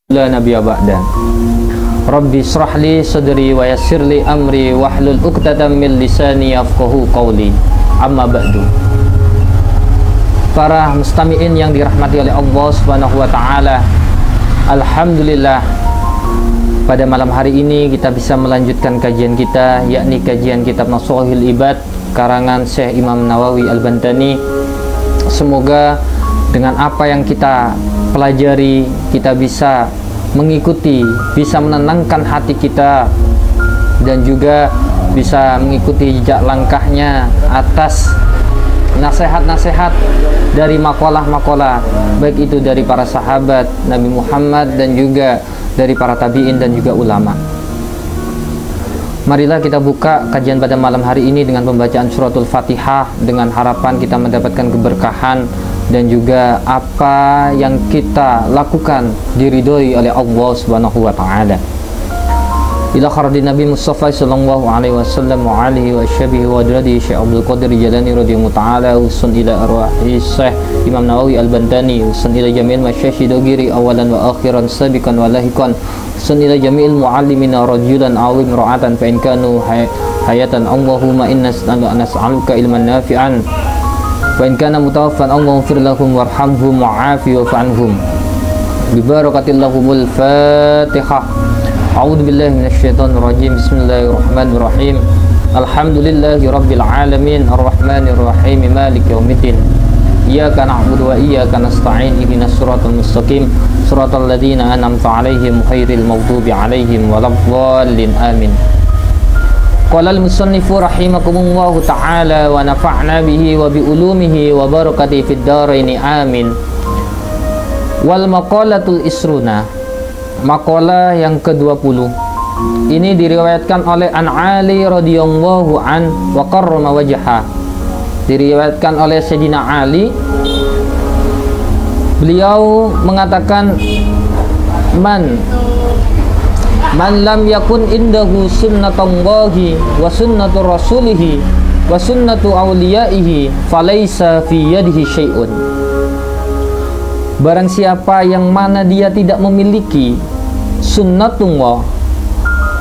la nabiyya ba'da. Rabbi shrah li sadri wa yassir li amri wahlul 'uqdatam min lisani yafqahu qawli. Amma ba'du. Para mustami'in yang dirahmati oleh Allah Subhanahu wa taala. Alhamdulillah, pada malam hari ini kita bisa melanjutkan kajian kita, yakni kajian kitab Nashahul Ibad karangan Syekh Imam Nawawi Al-Bantani. Semoga dengan apa yang kita pelajari kita bisa mengikuti, bisa menenangkan hati kita, dan juga bisa mengikuti jejak langkahnya atas nasihat-nasihat dari makalah-makalah, baik itu dari para sahabat Nabi Muhammad dan juga dari para tabi'in dan juga ulama. Marilah kita buka kajian pada malam hari ini dengan pembacaan suratul Fatihah, dengan harapan kita mendapatkan keberkahan dan juga apa yang kita lakukan diridhoi oleh Allah Subhanahu wa taala. Ila kharadin Nabi Mustafa sallallahu alaihi wasallam wa alihi wa sahbihi wa adradi Syekh Abdul Qadir Jalani radhiyallahu taala, usun ila arwahi Syekh Imam Nawawi Al-Bantani, usun ila jami'il masyayikh dogiri awalan wa akhiran sabiqan wa lahiqan, usun ila jami'il muallimina rajulan awim ra'atan fa in kanu hayatan. Allahumma inna nas'aluka ilman nafi'an wa in kana mutawaffan Allahumma fir lahum warhamhum wa'afi wa'anhum bi barakatillahumul Fatihah. A'udzu billahi minasyaitonir rajim. Bismillahirrahmanirrahim. Alhamdulillahi rabbil alamin arrahmanir rahim maliki yaumiddin. Iyyaka na'budu wa iyyaka nasta'in. Ihdinas siratal mustaqim siratal ladzina an'amta 'alaihim ghairil maghdubi 'alaihim waladdallin. Amin. Qala al-musannifu rahimakumullahu ta'ala wa nafa'na bihi wa bi ulumihi wa barakatihi fid dharain. Amin. Wal maqalatul isruna, makalah yang ke-20 ini diriwayatkan oleh An Ali radhiyallahu an wa karrama wajha. Diriwayatkan oleh Sayyidina Ali, beliau mengatakan, man lam yakun indahu sunnatullahi wa sunnatu rasulihi wa sunnatu awliyaihi falaysa fi yadihi syai'un. Barang siapa yang mana dia tidak memiliki sunnatullah,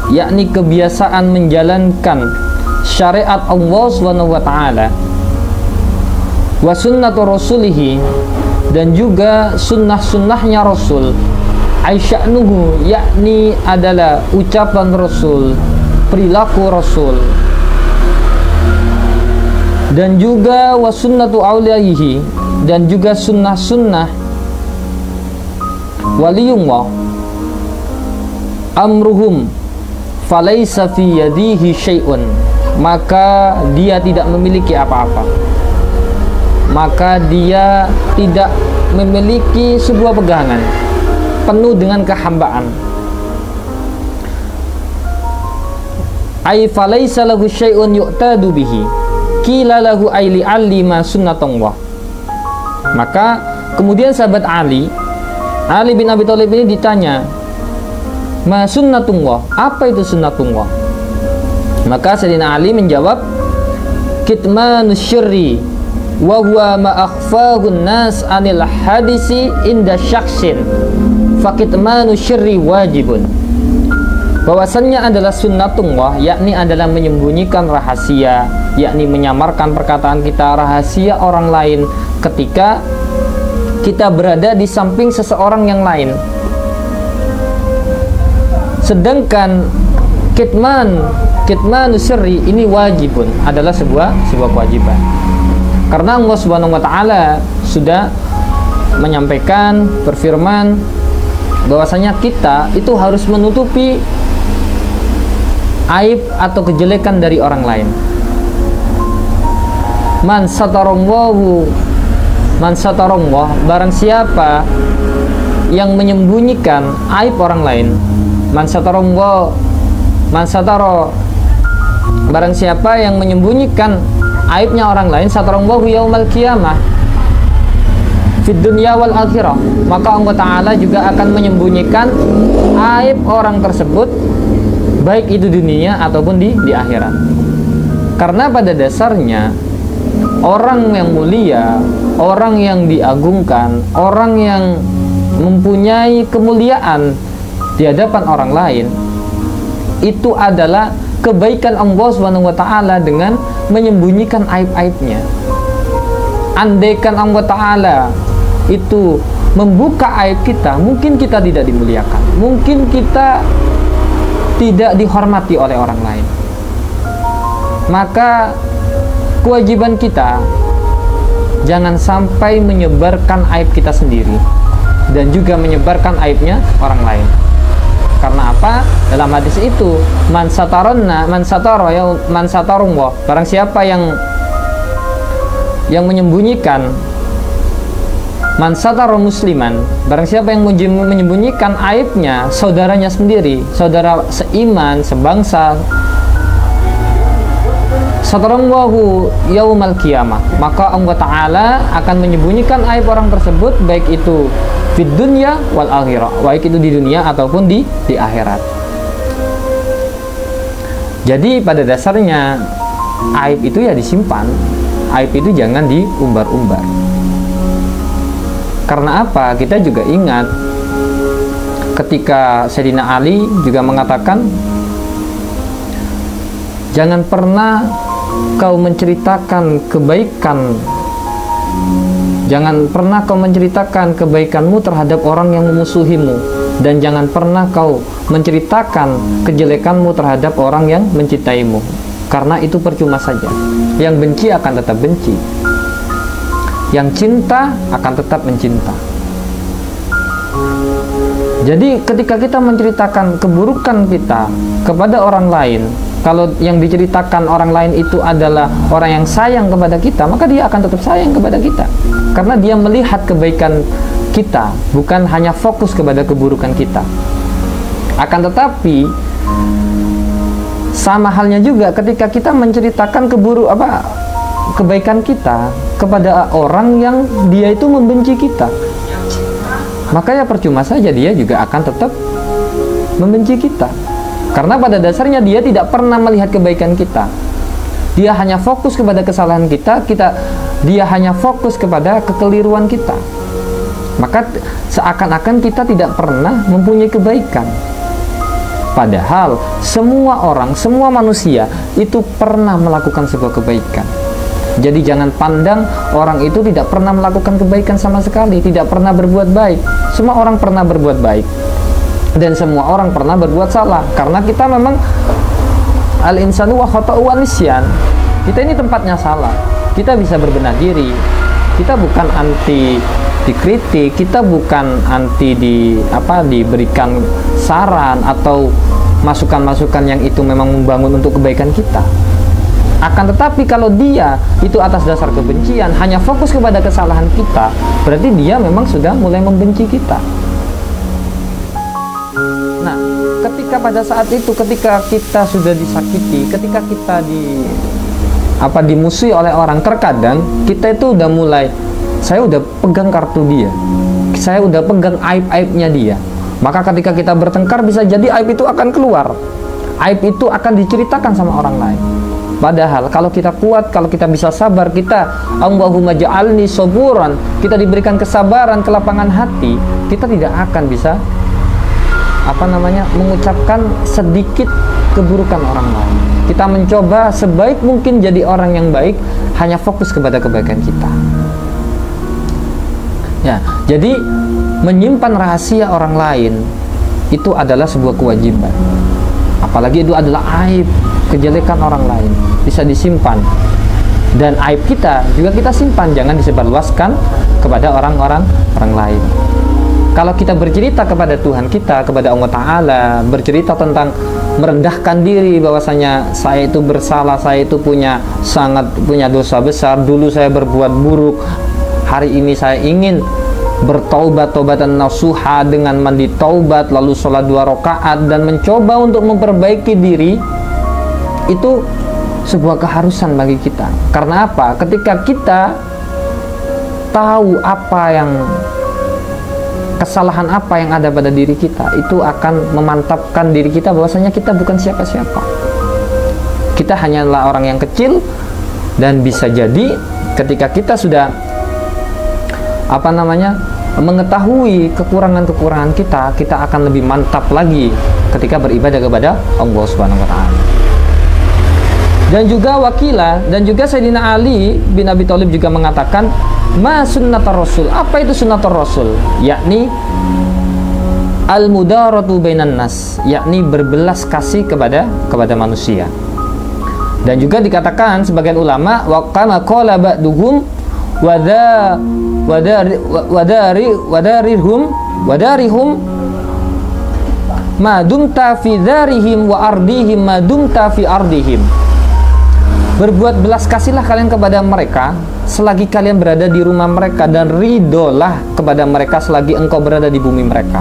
yakni kebiasaan menjalankan syariat Allah Subhanahu wa taala, wa sunnatu rasulihi, dan juga sunnah-sunnahnya Rasul, aisya'nuhu, yakni adalah ucapan Rasul, perilaku Rasul, dan juga wa sunnatu awliyaihi, dan juga sunnah-sunnah waliyullah, amruhum falaysa fi yadihi syai'un, maka dia tidak memiliki apa-apa, maka dia tidak memiliki sebuah pegangan, penuh dengan kehambaan. Ay falaysa lahu syai'un yu'tadu bihi qila lahu ay li'allima sunnatullah. Maka kemudian sahabat Ali bin Abi Thalib ini ditanya, ma sunnatullah, apa itu sunnatullah? Maka Sayyidina Ali menjawab, kitmanus syirri wa huwa ma akhfahu nas anil hadisi inda syakhsin fa kitmanus syirri wajibun. Bahwasannya adalah sunnatullah, yakni adalah menyembunyikan rahasia, yakni menyamarkan perkataan kita, rahasia orang lain ketika kita berada di samping seseorang yang lain. Sedangkan kitmanus syirri ini wajibun, adalah sebuah kewajiban. Karena Allah Subhanahu wa taala sudah menyampaikan, berfirman bahwasanya kita itu harus menutupi aib atau kejelekan dari orang lain. Man satarallah, barang siapa yang menyembunyikan aib orang lain, barang siapa yang menyembunyikan aibnya orang lain, satarallahu yaumal qiyamah fid dunya wal akhirah, maka Allah Ta'ala juga akan menyembunyikan aib orang tersebut, baik itu dunia ataupun di akhirat. Karena pada dasarnya orang yang mulia, orang yang diagungkan, orang yang mempunyai kemuliaan di hadapan orang lain, itu adalah kebaikan Allah Subhanahu wa taala dengan menyembunyikan aib-aibnya. Andaikan Allah taala itu membuka aib kita, mungkin kita tidak dimuliakan, mungkin kita tidak dihormati oleh orang lain. Maka kewajiban kita jangan sampai menyebarkan aib kita sendiri dan juga menyebarkan aibnya orang lain. Karena apa? Dalam hadis itu, man sataronna man satara ya man satarullah, barang siapa yang menyembunyikan, man satara musliman, barang siapa yang menyembunyikan aibnya saudaranya sendiri, saudara seiman, sebangsa, satarallahu yaumal qiyamah, maka Allah Ta'ala akan menyembunyikan aib orang tersebut, baik itu di dunia wal akhirah, baik itu di dunia ataupun di akhirat. Jadi pada dasarnya aib itu ya disimpan, aib itu jangan diumbar-umbar. Karena apa? Kita juga ingat ketika Sayyidina Ali juga mengatakan, jangan pernah kau menceritakan kebaikan, jangan pernah kau menceritakan kebaikanmu terhadap orang yang memusuhimu, dan jangan pernah kau menceritakan kejelekanmu terhadap orang yang mencintaimu, karena itu percuma saja. Yang benci akan tetap benci, yang cinta akan tetap mencinta. Jadi ketika kita menceritakan keburukan kita kepada orang lain, kalau yang diceritakan orang lain itu adalah orang yang sayang kepada kita, maka dia akan tetap sayang kepada kita, karena dia melihat kebaikan kita, bukan hanya fokus kepada keburukan kita. Akan tetapi sama halnya juga ketika kita menceritakan kebaikan kita kepada orang yang dia itu membenci kita, maka ya percuma saja, dia juga akan tetap membenci kita. Karena pada dasarnya dia tidak pernah melihat kebaikan kita. Dia hanya fokus kepada kesalahan kita, dia hanya fokus kepada kekeliruan kita. Maka seakan-akan kita tidak pernah mempunyai kebaikan. Padahal semua orang, semua manusia itu pernah melakukan sebuah kebaikan. Jadi jangan pandang orang itu tidak pernah melakukan kebaikan sama sekali, tidak pernah berbuat baik. Semua orang pernah berbuat baik, dan semua orang pernah berbuat salah. Karena kita memang al-insanu wa khata'u wa nisyan. Kita ini tempatnya salah. Kita bisa berbenah diri. Kita bukan anti dikritik, kita bukan anti diberikan saran atau masukan-masukan yang itu memang membangun untuk kebaikan kita. Akan tetapi kalau dia itu atas dasar kebencian, hanya fokus kepada kesalahan kita, berarti dia memang sudah mulai membenci kita. Nah, ketika pada saat itu, ketika kita sudah disakiti, ketika kita dimusuhi oleh orang, terkadang kita itu udah mulai, saya udah pegang kartu dia, saya udah pegang aib-aibnya dia. Maka ketika kita bertengkar, bisa jadi aib itu akan keluar, aib itu akan diceritakan sama orang lain. Padahal kalau kita kuat, kalau kita bisa sabar, kita Allahumma ja'alni saburan, kita diberikan kesabaran, kelapangan hati, kita tidak akan bisa mengucapkan sedikit keburukan orang lain. Kita mencoba sebaik mungkin jadi orang yang baik, hanya fokus kepada kebaikan kita. Ya, jadi menyimpan rahasia orang lain itu adalah sebuah kewajiban. Apalagi itu adalah aib, kejelekan orang lain, bisa disimpan. Dan aib kita juga kita simpan, jangan disebarluaskan kepada orang lain. Kalau kita bercerita kepada Tuhan kita, kepada Allah Ta'ala, bercerita tentang merendahkan diri, bahwasanya saya itu bersalah, saya itu punya dosa besar, dulu saya berbuat buruk, hari ini saya ingin bertaubat, taubatan nasuha, dengan mandi taubat, lalu sholat 2 rakaat dan mencoba untuk memperbaiki diri, itu sebuah keharusan bagi kita. Karena apa? Ketika kita tahu kesalahan apa yang ada pada diri kita, itu akan memantapkan diri kita bahwasanya kita bukan siapa-siapa. Kita hanyalah orang yang kecil, dan bisa jadi ketika kita sudah mengetahui kekurangan-kekurangan kita, kita akan lebih mantap lagi ketika beribadah kepada Allah Subhanahu wa taala. Dan juga wakilah, dan juga Sayyidina Ali bin Abi Thalib juga mengatakan, ma sunnatur rasul. Apa itu sunnatur rasul? Yakni al-mudaratu bainan nas, yakni berbelas kasih kepada manusia. Dan juga dikatakan sebagian ulama, wa kama qala ba'duhum wadarihum ma dumta fi darihim wa ardihim ma dumta fi ardihim. Berbuat belas kasihlah kalian kepada mereka selagi kalian berada di rumah mereka, dan ridolah kepada mereka selagi engkau berada di bumi mereka.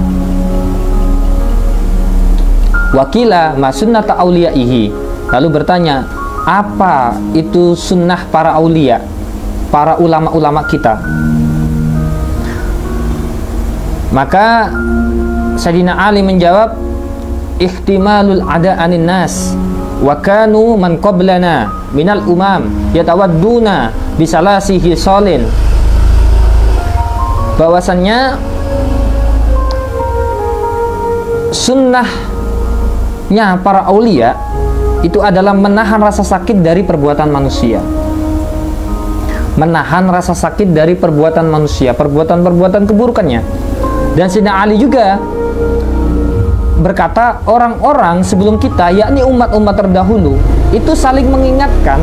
Wakila ma sunnata auliyaihi. Lalu bertanya, apa itu sunnah para aulia, para ulama-ulama kita? Maka Sayyidina Ali menjawab, ihtimalul ada'anin nas wa kanu man qablana minal umam yatawadduna bisalasihi solin. Bahwasannya sunnahnya para aulia itu adalah menahan rasa sakit dari perbuatan manusia. Menahan rasa sakit dari perbuatan manusia, perbuatan-perbuatan keburukannya. Dan Sayyidina Ali juga berkata, orang-orang sebelum kita, yakni umat-umat terdahulu, itu saling mengingatkan,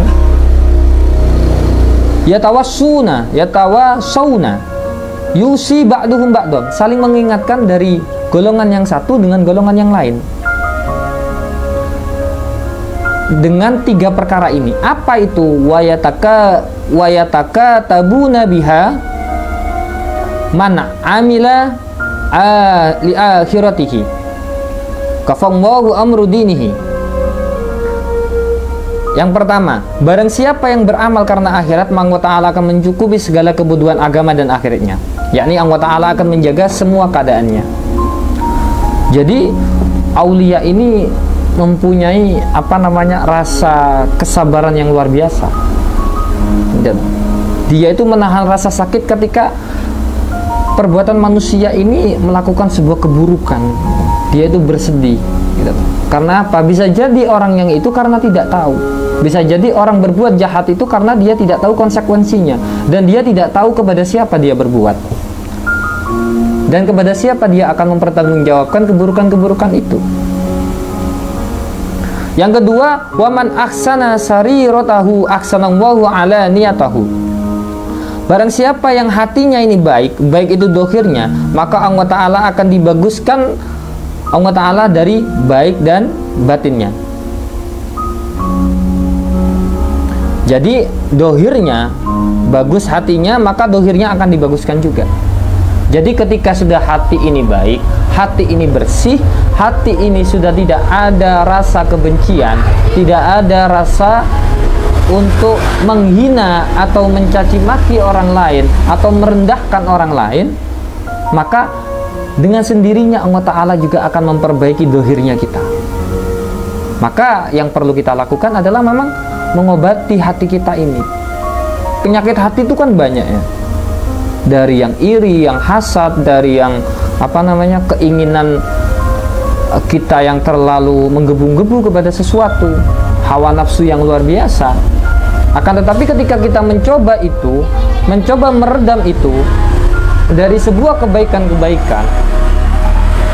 yatawasuna, yusi ba'duhum ba'dun, saling mengingatkan dari golongan yang satu dengan golongan yang lain, dengan tiga perkara ini. Apa itu? Wayataka tabuna biha mana amila li akhiratihi kafallahu amru dinihi. Yang pertama, barang siapa yang beramal karena akhirat, Allah Ta'ala akan mencukupi segala kebutuhan agama dan akhiratnya, yakni Allah Ta'ala akan menjaga semua keadaannya. Jadi aulia ini mempunyai rasa kesabaran yang luar biasa. Dia itu menahan rasa sakit ketika perbuatan manusia ini melakukan sebuah keburukan. Dia itu bersedih gitu. Karena apa? Bisa jadi orang yang itu karena tidak tahu. Bisa jadi orang berbuat jahat itu karena dia tidak tahu konsekuensinya, dan dia tidak tahu kepada siapa dia berbuat, dan kepada siapa dia akan mempertanggungjawabkan keburukan-keburukan itu. Yang kedua, waman ahsana sariratahu ahsanallahu ala niyatahu. Barang siapa yang hatinya ini baik, baik itu dohirnya, maka Allah Ta'ala akan dibaguskan Allah Ta'ala dari baik dan batinnya. Jadi dohirnya bagus, hatinya, maka dohirnya akan dibaguskan juga. Jadi ketika sudah hati ini baik, hati ini bersih, hati ini sudah tidak ada rasa kebencian, tidak ada rasa untuk menghina atau mencaci maki orang lain atau merendahkan orang lain, maka dengan sendirinya Allah Ta'ala juga akan memperbaiki dohirnya kita. Maka yang perlu kita lakukan adalah memang mengobati hati kita ini. Penyakit hati itu kan banyak ya, dari yang iri, yang hasad, dari yang keinginan kita yang terlalu menggebu-gebu kepada sesuatu, hawa nafsu yang luar biasa. Akan tetapi ketika kita mencoba meredam itu dari sebuah kebaikan-kebaikan,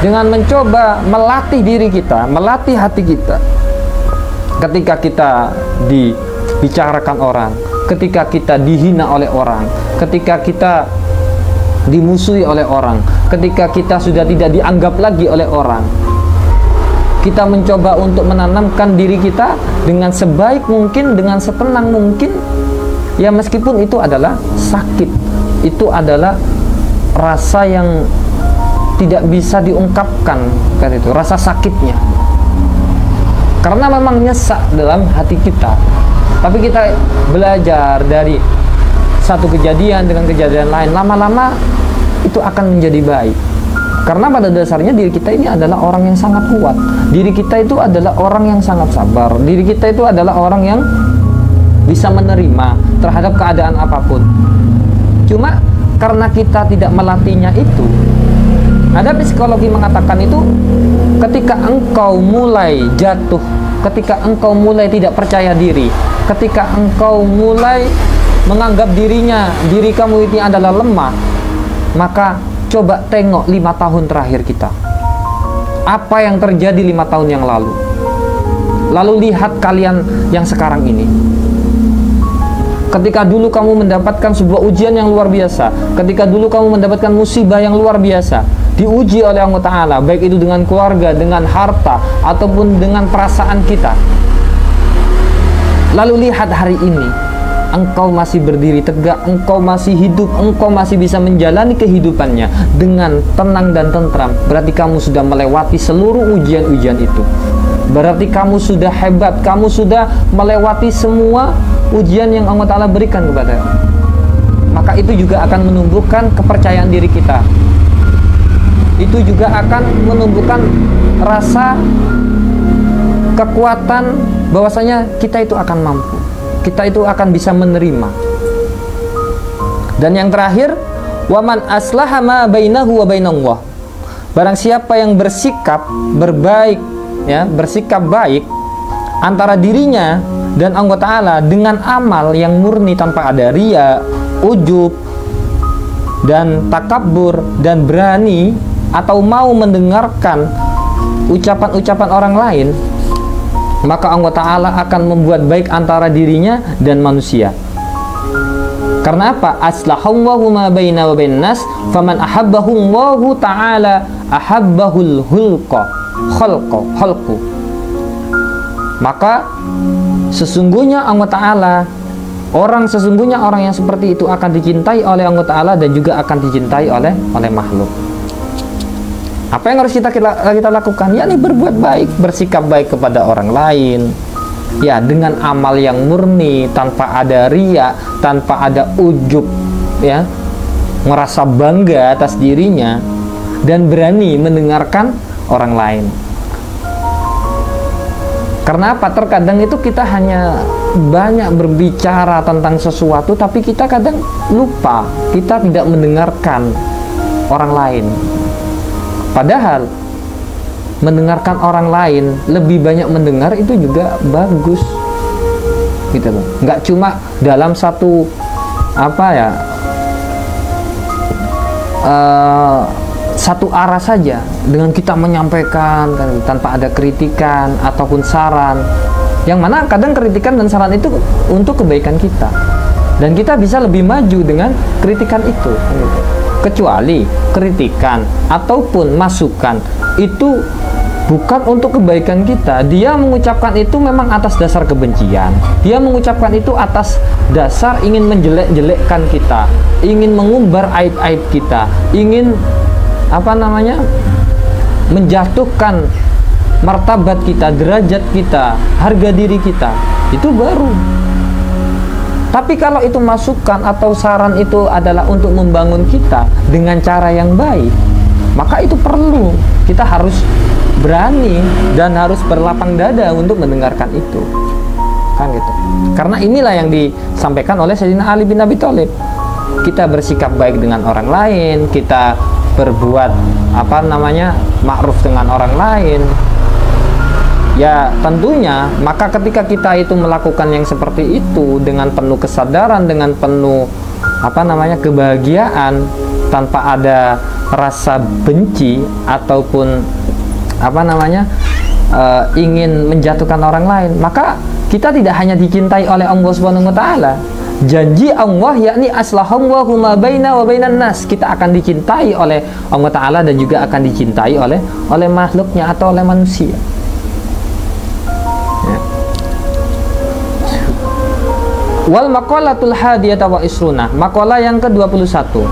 dengan mencoba melatih diri kita, melatih hati kita, ketika kita dibicarakan orang, ketika kita dihina oleh orang, ketika kita dimusuhi oleh orang, ketika kita sudah tidak dianggap lagi oleh orang, kita mencoba untuk menanamkan diri kita dengan sebaik mungkin, dengan setenang mungkin, ya meskipun itu adalah sakit, itu adalah rasa yang tidak bisa diungkapkan, kan itu rasa sakitnya, karena memang nyesek dalam hati kita. Tapi kita belajar dari satu kejadian dengan kejadian lain, lama-lama itu akan menjadi baik. Karena pada dasarnya diri kita ini adalah orang yang sangat kuat. Diri kita itu adalah orang yang sangat sabar. Diri kita itu adalah orang yang bisa menerima terhadap keadaan apapun. Cuma karena kita tidak melatihnya itu. Ada psikologi mengatakan itu, ketika engkau mulai jatuh, ketika engkau mulai tidak percaya diri, ketika engkau mulai menganggap diri kamu ini adalah lemah, maka coba tengok 5 tahun terakhir kita. Apa yang terjadi 5 tahun yang lalu? Lalu lihat kalian yang sekarang ini. Ketika dulu kamu mendapatkan sebuah ujian yang luar biasa, ketika dulu kamu mendapatkan musibah yang luar biasa, diuji oleh Allah Ta'ala, baik itu dengan keluarga, dengan harta, ataupun dengan perasaan kita. Lalu lihat hari ini, engkau masih berdiri tegak, engkau masih hidup, engkau masih bisa menjalani kehidupannya dengan tenang dan tentram. Berarti kamu sudah melewati seluruh ujian-ujian itu. Berarti kamu sudah hebat, kamu sudah melewati semua ujian yang Allah Ta'ala berikan kepada kamu. Maka itu juga akan menumbuhkan kepercayaan diri kita. Itu juga akan menumbuhkan rasa kekuatan bahwasanya kita itu akan mampu, kita itu akan bisa menerima. Dan yang terakhir, waman aslaha ma bainahu wa bainallah. Barang siapa yang bersikap berbaik, ya, bersikap baik antara dirinya dan Allah Ta'ala dengan amal yang murni tanpa ada riya, ujub, dan takabur, dan berani atau mau mendengarkan ucapan-ucapan orang lain, maka Allah Ta'ala akan membuat baik antara dirinya dan manusia. Karena apa? Aslahallahu ma baina wa bainan nas, faman ahabbahu Allahu Ta'ala ahabbahul khalqu. Maka sesungguhnya Allah Ta'ala, sesungguhnya orang yang seperti itu akan dicintai oleh Allah Ta'ala dan juga akan dicintai oleh makhluk. Apa yang harus kita lakukan? Yakni berbuat baik, bersikap baik kepada orang lain, ya, dengan amal yang murni, tanpa ada riya, tanpa ada ujub, ya, merasa bangga atas dirinya, dan berani mendengarkan orang lain. Karena apa? Terkadang itu kita hanya banyak berbicara tentang sesuatu, tapi kita kadang lupa, kita tidak mendengarkan orang lain. Padahal mendengarkan orang lain, lebih banyak mendengar itu juga bagus, gitu loh. Nggak cuma dalam satu satu arah saja, dengan kita menyampaikan kan, tanpa ada kritikan ataupun saran, yang mana kadang kritikan dan saran itu untuk kebaikan kita, dan kita bisa lebih maju dengan kritikan itu, gitu. Kecuali kritikan ataupun masukan itu bukan untuk kebaikan kita, dia mengucapkan itu memang atas dasar kebencian, dia mengucapkan itu atas dasar ingin menjelek-jelekkan kita, ingin mengumbar aib-aib kita, ingin menjatuhkan martabat kita, derajat kita, harga diri kita, itu baru. Tapi kalau itu masukan atau saran itu adalah untuk membangun kita dengan cara yang baik, maka itu perlu, kita harus berani dan harus berlapang dada untuk mendengarkan itu, kan gitu. Karena inilah yang disampaikan oleh Sayyidina Ali bin Abi Thalib. Kita bersikap baik dengan orang lain, kita berbuat ma'ruf dengan orang lain, ya tentunya, maka ketika kita itu melakukan yang seperti itu dengan penuh kesadaran, dengan penuh kebahagiaan, tanpa ada rasa benci ataupun ingin menjatuhkan orang lain, maka kita tidak hanya dicintai oleh Allah Subhanahu wa Ta'ala. Janji Allah yakni aslahallahu ma baina wa bainan nas, kita akan dicintai oleh Allah Ta'ala dan juga akan dicintai oleh makhluknya atau oleh manusia. Wal maqalatul hadiyata wa isruna, maqalah yang ke-21.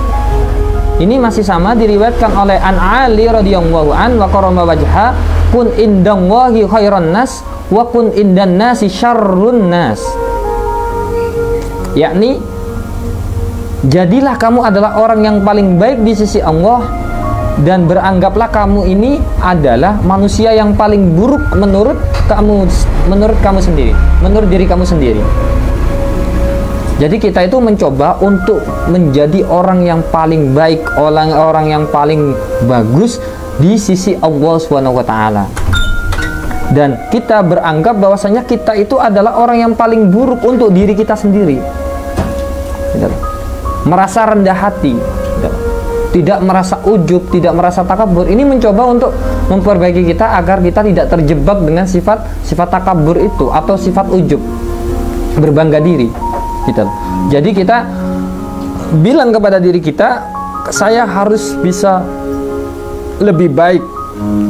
Ini masih sama, diriwayatkan oleh An Ali radhiyallahu an wa qarama wajha, kun indallahi khairan nas wa kun indan nasi syarrun nas. Yakni, jadilah kamu adalah orang yang paling baik di sisi Allah, dan beranggaplah kamu ini adalah manusia yang paling buruk menurut kamu sendiri, menurut diri kamu sendiri. Jadi kita itu mencoba untuk menjadi orang yang paling baik, orang yang paling bagus di sisi Allah Subhanahu wa taala. Dan kita beranggap bahwasanya kita itu adalah orang yang paling buruk untuk diri kita sendiri. Merasa rendah hati, tidak merasa ujub, tidak merasa takabur. Ini mencoba untuk memperbaiki kita agar kita tidak terjebak dengan sifat takabur itu atau sifat ujub, berbangga diri gitu. Jadi kita bilang kepada diri kita, saya harus bisa lebih baik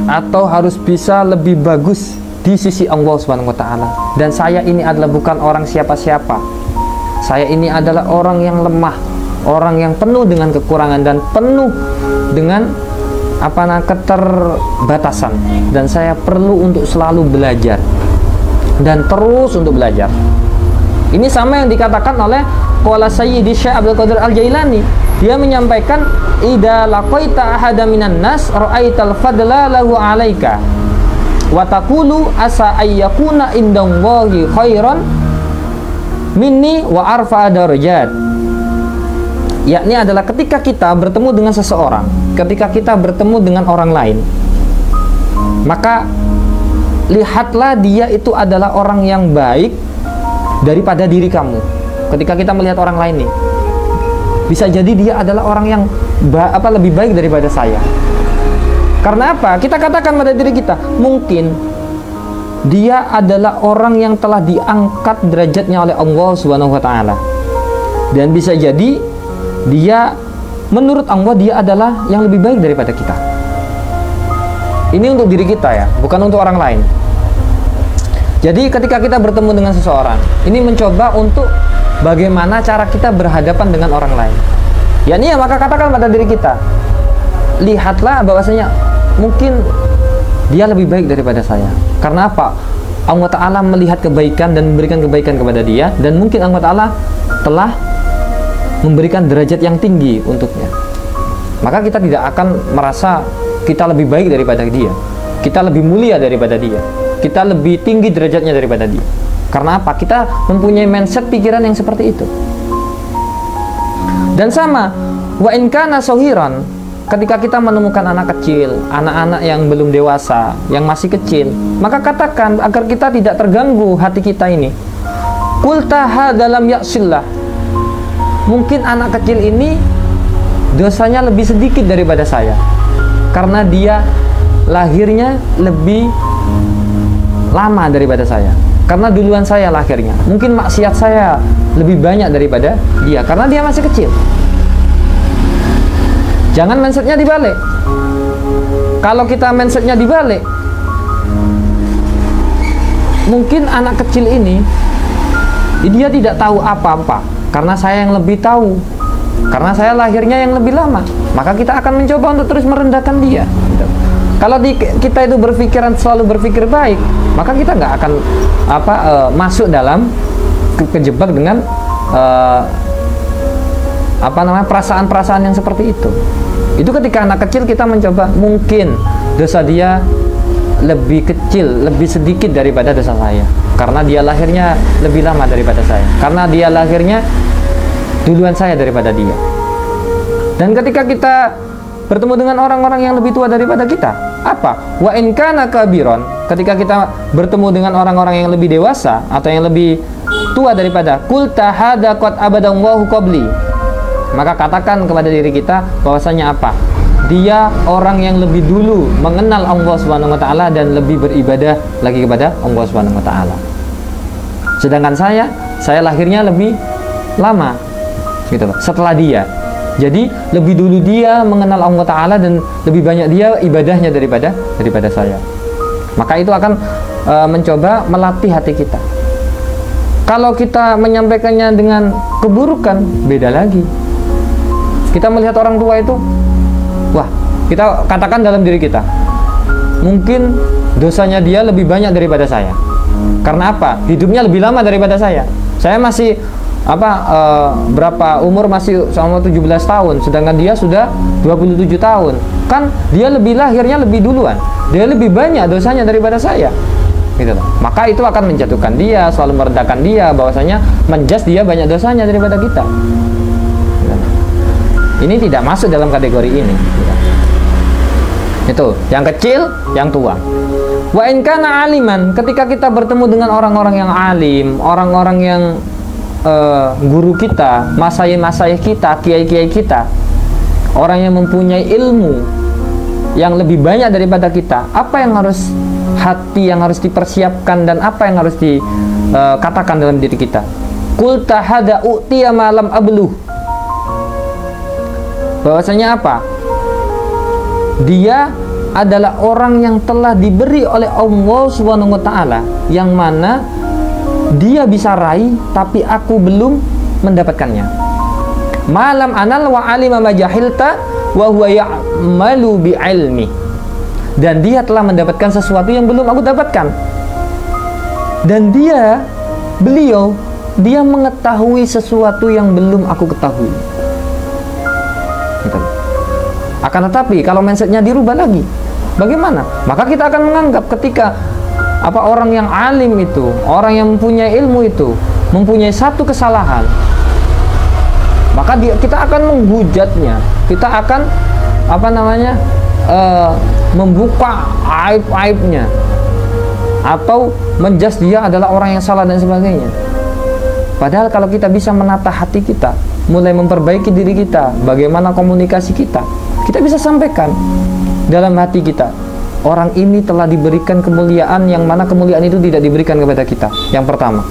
atau harus bisa lebih bagus di sisi Allah Subhanahu wa taala. Dan saya ini adalah bukan orang siapa-siapa. Saya ini adalah orang yang lemah, orang yang penuh dengan kekurangan dan penuh dengan keterbatasan, dan saya perlu untuk selalu belajar dan terus untuk belajar. Ini sama yang dikatakan oleh Qala Sayyidi Syekh Abdul Qadir Al-Jailani. Dia menyampaikan, idza laqaita ahada minan nas ra'aital fadla lahu 'alaika wa taqulu asa ayyakuna indallahi khairan minni wa arfa darajat. Yakni adalah ketika kita bertemu dengan seseorang, ketika kita bertemu dengan orang lain, maka lihatlah dia itu adalah orang yang baik daripada diri kamu. Ketika kita melihat orang lain nih, bisa jadi dia adalah orang yang lebih baik daripada saya. Karena apa? Kita katakan pada diri kita, mungkin dia adalah orang yang telah diangkat derajatnya oleh Allah Subhanahu wa taala. Dan bisa jadi dia, menurut Allah, dia adalah yang lebih baik daripada kita. Ini untuk diri kita ya, bukan untuk orang lain. Jadi ketika kita bertemu dengan seseorang, ini mencoba untuk bagaimana cara kita berhadapan dengan orang lain. Ya maka katakan pada diri kita, lihatlah bahwasanya mungkin dia lebih baik daripada saya. Karena apa? Allah Ta'ala melihat kebaikan dan memberikan kebaikan kepada dia, dan mungkin Allah Ta'ala telah memberikan derajat yang tinggi untuknya. Maka kita tidak akan merasa kita lebih baik daripada dia, kita lebih mulia daripada dia, kita lebih tinggi derajatnya daripada dia. Karena apa? Kita mempunyai mindset pikiran yang seperti itu. Dan sama, wa in kana sahiran, ketika kita menemukan anak kecil, anak-anak yang belum dewasa, yang masih kecil, maka katakan agar kita tidak terganggu hati kita ini, qul taha dalam ya'sillah. Mungkin anak kecil ini dosanya lebih sedikit daripada saya, karena dia lahirnya lebih lama daripada saya, karena duluan saya lahirnya. Mungkin maksiat saya lebih banyak daripada dia, karena dia masih kecil. Jangan mindsetnya dibalik. Kalau kita mindsetnya dibalik, mungkin anak kecil ini dia tidak tahu apa-apa, karena saya yang lebih tahu, karena saya lahirnya yang lebih lama. Maka kita akan mencoba untuk terus merendahkan dia. Kalau kita itu selalu berpikir baik, maka kita nggak akan masuk dalam kejebak dengan perasaan-perasaan yang seperti itu. Itu ketika anak kecil kita mencoba, mungkin dosa dia lebih kecil, lebih sedikit daripada dosa saya, karena dia lahirnya lebih lama daripada saya, karena dia lahirnya duluan saya daripada dia. Dan ketika kita bertemu dengan orang-orang yang lebih tua daripada kita, apa? Wa in kana kabiron, ketika kita bertemu dengan orang-orang yang lebih dewasa atau yang lebih tua daripada, qul tahada qad abadallahu qabli. Maka katakan kepada diri kita bahwasanya apa? Dia orang yang lebih dulu mengenal Allah Subhanahu wa taala dan lebih beribadah lagi kepada Allah Subhanahu wa taala. Sedangkan saya lahirnya lebih lama gitu loh, setelah dia. Jadi lebih dulu dia mengenal Allah Ta'ala dan lebih banyak dia ibadahnya daripada saya. Maka itu akan mencoba melatih hati kita. Kalau kita menyampaikannya dengan keburukan, beda lagi. Kita melihat orang tua itu, wah, kita katakan dalam diri kita, mungkin dosanya dia lebih banyak daripada saya. Karena apa? Hidupnya lebih lama daripada saya. Saya masih umur masih sama 17 tahun, sedangkan dia sudah 27 tahun. Kan dia lahirnya lebih duluan, dia lebih banyak dosanya daripada saya. gitu loh. Maka itu akan menjatuhkan dia, selalu merendahkan dia, bahwasanya menjudge dia banyak dosanya daripada kita. Ini tidak masuk dalam kategori ini. Itu yang kecil, yang tua. Wa in kana aliman, ketika kita bertemu dengan orang-orang yang alim, orang-orang yang guru kita, masayih-masayih kita, kiai-kiai kita, orang yang mempunyai ilmu yang lebih banyak daripada kita, apa yang harus hati yang harus dipersiapkan dan apa yang harus dikatakan dalam diri kita? Qul tahada u'tiya malam abluh. Bahwasanya apa? Dia adalah orang yang telah diberi oleh Allah Subhanahu wa taala, yang mana dia bisa raih tapi aku belum mendapatkannya. Malam anal wa alima majahilta wa huwa ya'malu bi ilmi. Dan dia telah mendapatkan sesuatu yang belum aku dapatkan. Dan beliau mengetahui sesuatu yang belum aku ketahui. Gitu. Akan tetapi kalau mindsetnya dirubah lagi, bagaimana? Maka kita akan menganggap ketika orang yang alim itu, orang yang mempunyai ilmu itu, mempunyai satu kesalahan, maka kita akan menghujatnya, kita akan membuka aib-aibnya, atau menjudge dia adalah orang yang salah dan sebagainya. Padahal kalau kita bisa menata hati kita, mulai memperbaiki diri kita, bagaimana komunikasi kita bisa sampaikan dalam hati kita, orang ini telah diberikan kemuliaan yang mana kemuliaan itu tidak diberikan kepada kita. Yang pertama.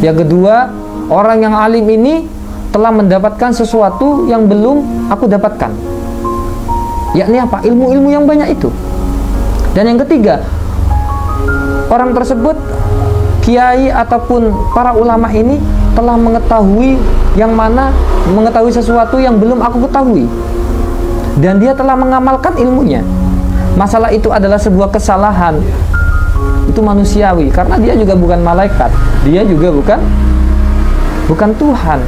Yang kedua, orang yang alim ini telah mendapatkan sesuatu yang belum aku dapatkan, yakni apa? Ilmu-ilmu yang banyak itu. Dan yang ketiga, orang tersebut, kiai ataupun para ulama ini telah mengetahui sesuatu yang belum aku ketahui, dan dia telah mengamalkan ilmunya. Masalah itu adalah sebuah kesalahan, itu manusiawi, karena dia juga bukan malaikat, dia juga bukan Tuhan.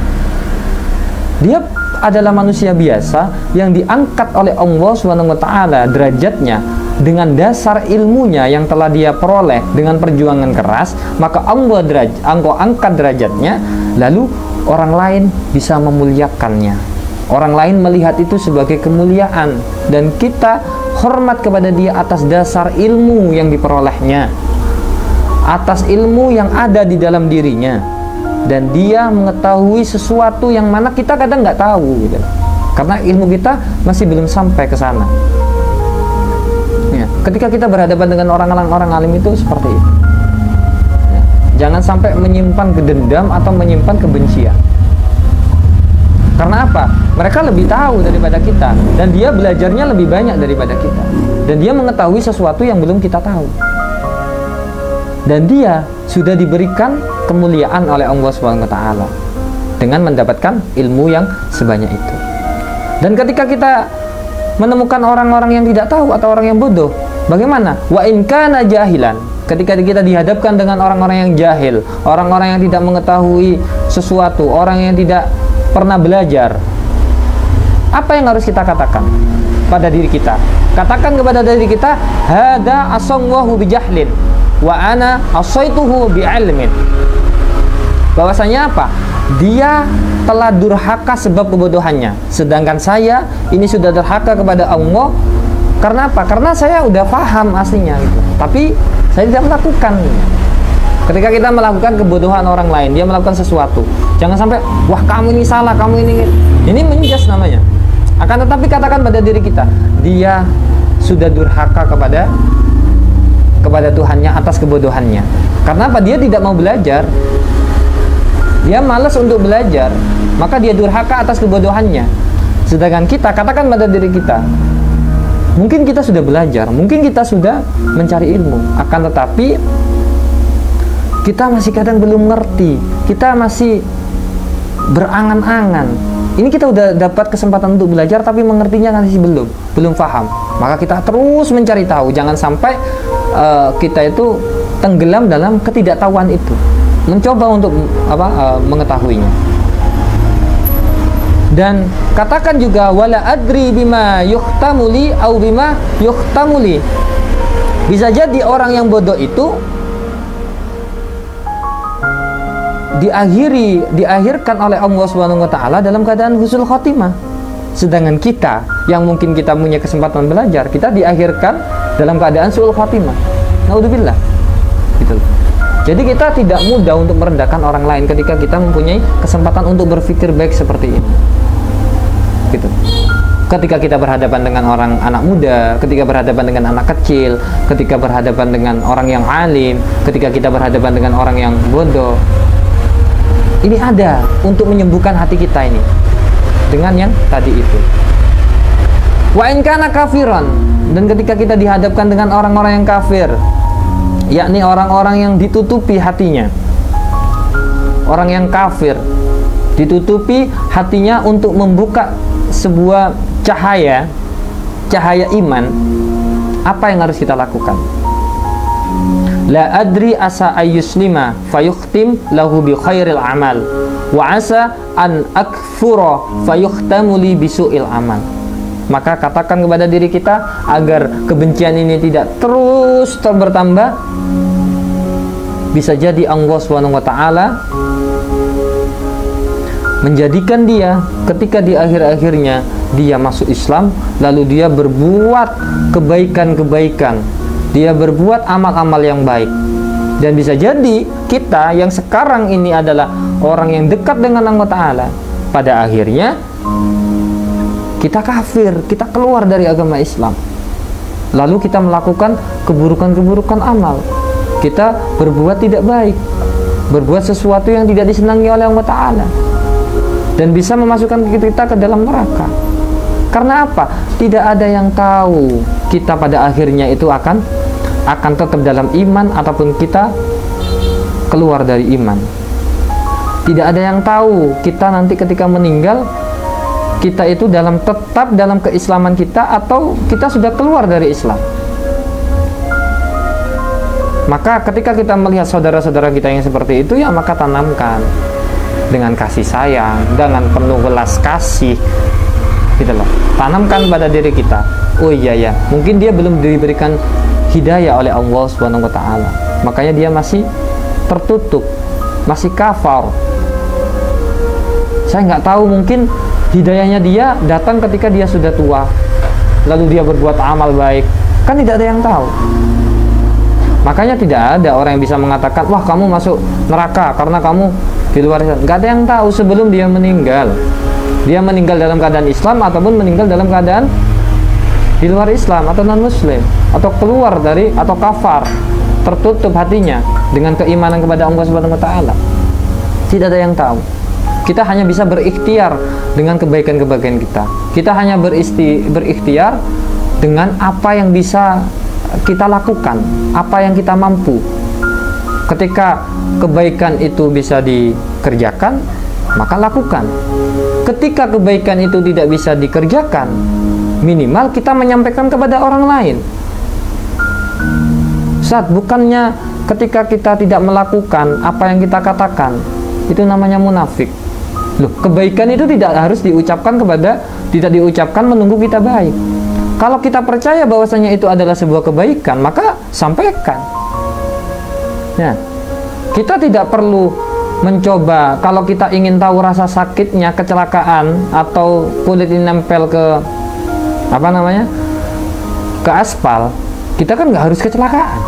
Dia adalah manusia biasa yang diangkat oleh Allah SWT derajatnya dengan dasar ilmunya yang telah dia peroleh dengan perjuangan keras. Maka Allah angkat derajatnya, lalu orang lain bisa memuliakannya, orang lain melihat itu sebagai kemuliaan, dan kita hormat kepada dia atas dasar ilmu yang diperolehnya, atas ilmu yang ada di dalam dirinya, dan dia mengetahui sesuatu yang mana kita kadang nggak tahu gitu. Karena ilmu kita masih belum sampai ke sana ya. Ketika kita berhadapan dengan orang alim itu seperti itu ya. Jangan sampai menyimpan dendam atau menyimpan kebencian. Karena apa? Mereka lebih tahu daripada kita, dan dia belajarnya lebih banyak daripada kita, dan dia mengetahui sesuatu yang belum kita tahu, dan dia sudah diberikan kemuliaan oleh Allah SWT dengan mendapatkan ilmu yang sebanyak itu. Dan ketika kita menemukan orang-orang yang tidak tahu atau orang yang bodoh, bagaimana? Wa in kana jahilan. Ketika kita dihadapkan dengan orang-orang yang jahil, orang-orang yang tidak mengetahui sesuatu, orang yang tidak pernah belajar, apa yang harus kita katakan pada diri kita? Katakan kepada diri kita, hada asawwahu bijahlin wa ana asaituhu bi'ilmin. Bahwasanya apa? Dia telah durhaka sebab kebodohannya, sedangkan saya ini sudah durhaka kepada Allah. Karena apa? Karena saya udah paham aslinya gitu, tapi saya tidak melakukan. Ketika kita melakukan kebodohan orang lain, dia melakukan sesuatu, jangan sampai, wah kamu ini salah, kamu ini menjudge namanya. Akan tetapi katakan pada diri kita, dia sudah durhaka kepada Tuhannya atas kebodohannya. Karena apa? Dia tidak mau belajar, dia malas untuk belajar, maka dia durhaka atas kebodohannya. Sedangkan kita, katakan pada diri kita, mungkin kita sudah belajar, mungkin kita sudah mencari ilmu, akan tetapi kita masih kadang belum ngerti, kita masih berangan-angan. Ini kita udah dapat kesempatan untuk belajar, tapi mengertinya masih belum paham. Maka kita terus mencari tahu, jangan sampai kita itu tenggelam dalam ketidaktahuan itu, mencoba untuk mengetahuinya. Dan katakan juga, wala adri bima yuhtamuli au bima yuhtamuli. Bisa jadi orang yang bodoh itu diakhirkan oleh Allah Subhanahu wa taala dalam keadaan husnul khotimah. Sedangkan kita yang mungkin kita punya kesempatan belajar, kita diakhirkan dalam keadaan su'ul khotimah. Naudzubillah. Gitu. Jadi kita tidak mudah untuk merendahkan orang lain ketika kita mempunyai kesempatan untuk berpikir baik seperti ini. Gitu. Ketika kita berhadapan dengan orang anak muda, ketika berhadapan dengan anak kecil, ketika berhadapan dengan orang yang alim, ketika kita berhadapan dengan orang yang bodoh, ini ada untuk menyembuhkan hati kita ini dengan yang tadi itu. Wa in kana kafiran, dan ketika kita dihadapkan dengan orang-orang yang kafir, yakni orang-orang yang ditutupi hatinya, orang yang kafir ditutupi hatinya untuk membuka sebuah cahaya iman, apa yang harus kita lakukan? La adri asa ayyuslima fayukhtim lahu bi khairil amal wa asa an akfura fayukhtamu li bisu'il amal. Maka katakan kepada diri kita agar kebencian ini tidak terus bertambah. Bisa jadi Allah Subhanahu wa taala menjadikan dia ketika di akhir-akhirnya dia masuk Islam, lalu dia berbuat kebaikan-kebaikan, dia berbuat amal-amal yang baik. Dan bisa jadi kita yang sekarang ini adalah orang yang dekat dengan Allah Ta'ala, pada akhirnya kita kafir, kita keluar dari agama Islam, lalu kita melakukan keburukan-keburukan amal, kita berbuat tidak baik, berbuat sesuatu yang tidak disenangi oleh Allah Ta'ala, dan bisa memasukkan kita ke dalam neraka. Karena apa? Tidak ada yang tahu kita pada akhirnya itu akan tetap dalam iman ataupun kita keluar dari iman. Tidak ada yang tahu kita nanti ketika meninggal, kita itu tetap dalam keislaman kita atau kita sudah keluar dari Islam. Maka ketika kita melihat saudara-saudara kita yang seperti itu, ya maka tanamkan dengan kasih sayang, dengan penuh belas kasih, gitu loh. Tanamkan pada diri kita, oh iya ya, mungkin dia belum diberikan hidayah oleh Allah Subhanahu wa taala, makanya dia masih tertutup, masih kafir. Saya nggak tahu, mungkin hidayahnya dia datang ketika dia sudah tua, lalu dia berbuat amal baik, kan tidak ada yang tahu. Makanya tidak ada orang yang bisa mengatakan, wah kamu masuk neraka karena kamu di luar Islam. Nggak ada yang tahu sebelum dia meninggal. Dia meninggal dalam keadaan Islam ataupun meninggal dalam keadaan di luar Islam atau non muslim, atau keluar dari atau kafar, tertutup hatinya dengan keimanan kepada Allah Subhanahu wa taala. Tidak ada yang tahu. Kita hanya bisa berikhtiar dengan kebaikan-kebaikan kita. Kita hanya berikhtiar dengan apa yang bisa kita lakukan, apa yang kita mampu. Ketika kebaikan itu bisa dikerjakan, maka lakukan. Ketika kebaikan itu tidak bisa dikerjakan, minimal kita menyampaikan kepada orang lain. Ustaz, bukannya ketika kita tidak melakukan apa yang kita katakan, itu namanya munafik. Loh, kebaikan itu tidak harus tidak diucapkan menunggu kita baik. Kalau kita percaya bahwasanya itu adalah sebuah kebaikan, maka sampaikan. Nah, kita tidak perlu mencoba. Kalau kita ingin tahu rasa sakitnya kecelakaan atau kulit ini nempel ke ke aspal, kita kan nggak harus kecelakaan.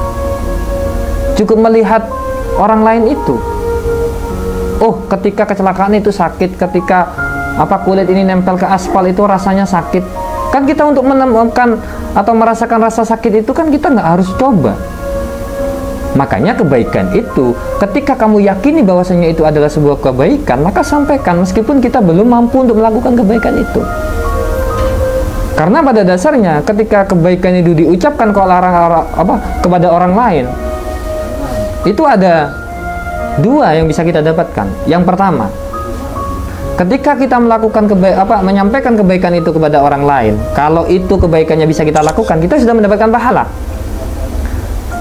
Cukup melihat orang lain itu. Oh, ketika kecelakaan itu sakit, ketika kulit ini nempel ke aspal itu rasanya sakit. Kan kita untuk menemukan atau merasakan rasa sakit itu kan kita nggak harus coba. Makanya kebaikan itu, ketika kamu yakini bahwasanya itu adalah sebuah kebaikan, maka sampaikan meskipun kita belum mampu untuk melakukan kebaikan itu. Karena pada dasarnya ketika kebaikan itu diucapkan kepada orang lain, itu ada dua yang bisa kita dapatkan. Yang pertama, ketika kita melakukan menyampaikan kebaikan itu kepada orang lain, kalau itu kebaikannya bisa kita lakukan, kita sudah mendapatkan pahala.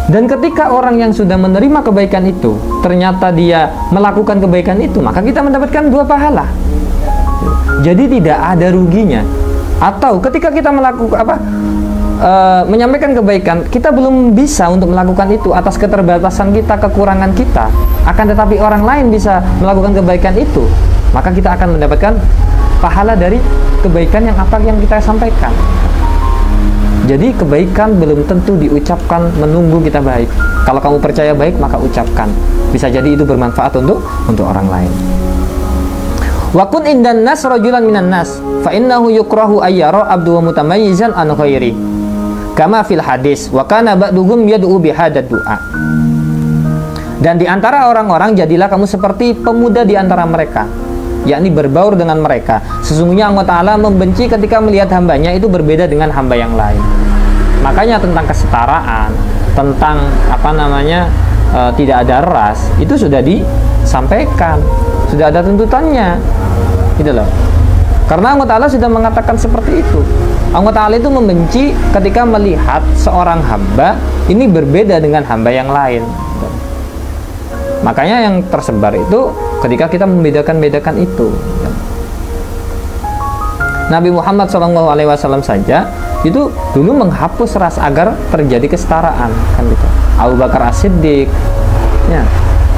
Dan ketika orang yang sudah menerima kebaikan itu ternyata dia melakukan kebaikan itu, maka kita mendapatkan dua pahala. Jadi tidak ada ruginya. Atau ketika kita menyampaikan kebaikan, kita belum bisa untuk melakukan itu atas keterbatasan kita, kekurangan kita. Akan tetapi orang lain bisa melakukan kebaikan itu, maka kita akan mendapatkan pahala dari kebaikan yang kita sampaikan. Jadi kebaikan belum tentu diucapkan menunggu kita baik. Kalau kamu percaya baik, maka ucapkan. Bisa jadi itu bermanfaat untuk orang lain. Wa kun indan nas rajulan minan nas fa innahu yukrahu ayyara abdu wa mutamayyizan an ghairi. Kama fil hadis wa kana ba'duhum yad'u bihadad du'a. Dan di antara orang-orang jadilah kamu seperti pemuda di antara mereka, yakni berbaur dengan mereka. Sesungguhnya Allah Ta'ala membenci ketika melihat hambanya itu berbeda dengan hamba yang lain. Makanya tentang kesetaraan, tentang tidak ada ras, itu sudah disampaikan, sudah ada tuntutannya, gitu loh. Karena Allah Ta'ala sudah mengatakan seperti itu. Allah Ta'ala itu membenci ketika melihat seorang hamba ini berbeda dengan hamba yang lain. Makanya yang tersebar itu ketika kita membedakan itu. Nabi Muhammad SAW saja itu dulu menghapus ras agar terjadi kesetaraan, kan gitu. Abu Bakar As-Siddiq, ya,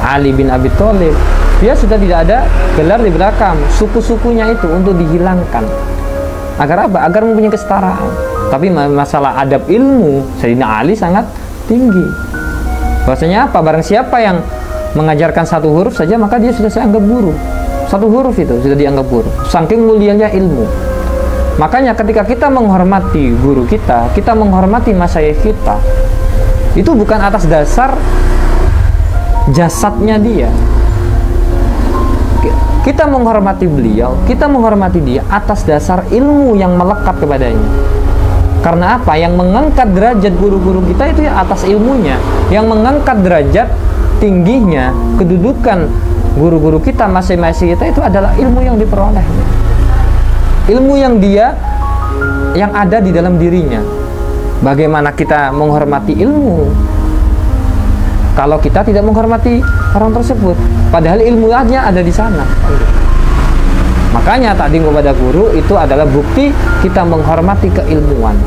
Ali bin Abi Thalib, dia sudah tidak ada gelar di belakang, suku-sukunya itu untuk dihilangkan. Agar apa? Agar mempunyai kesetaraan. Tapi masalah adab ilmu, Sayyidina Ali sangat tinggi. Bahwasanya apa? Barang siapa yang mengajarkan satu huruf saja, maka dia sudah dianggap guru. Satu huruf itu sudah dianggap guru. Saking mulianya ilmu. Makanya ketika kita menghormati guru kita, kita menghormati masyayikh kita, itu bukan atas dasar jasadnya dia. Kita menghormati beliau, kita menghormati dia atas dasar ilmu yang melekat kepadanya. Karena apa? Yang mengangkat derajat guru-guru kita itu ya atas ilmunya. Yang mengangkat derajat tingginya, kedudukan guru-guru kita masing-masing kita itu adalah ilmu yang diperolehnya. Ilmu yang ada di dalam dirinya. Bagaimana kita menghormati ilmu kalau kita tidak menghormati orang tersebut, padahal ilmunya ada di sana. Makanya takdim kepada guru itu adalah bukti kita menghormati keilmuan.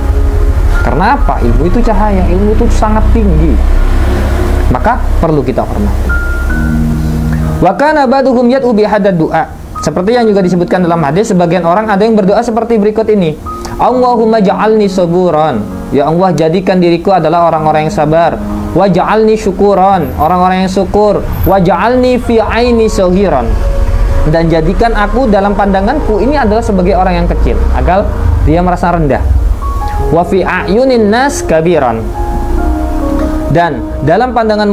Karena apa? Ilmu itu cahaya, ilmu itu sangat tinggi, maka perlu kita hormati. Wa kana ba'duhum yad'u bihadad du'a. Seperti yang juga disebutkan dalam hadis, sebagian orang ada yang berdoa seperti berikut ini. Allahumma ja'alni saburan. Ya Allah, jadikan diriku adalah orang-orang yang sabar. Wa ja'alni syukuran, orang-orang yang syukur. Wa ja'alni fi aini saghiran. Dan jadikan aku dalam pandanganku ini adalah sebagai orang yang kecil, agar dia merasa rendah. Wa fi a'yunin nas kabiran. Dan dalam pandangan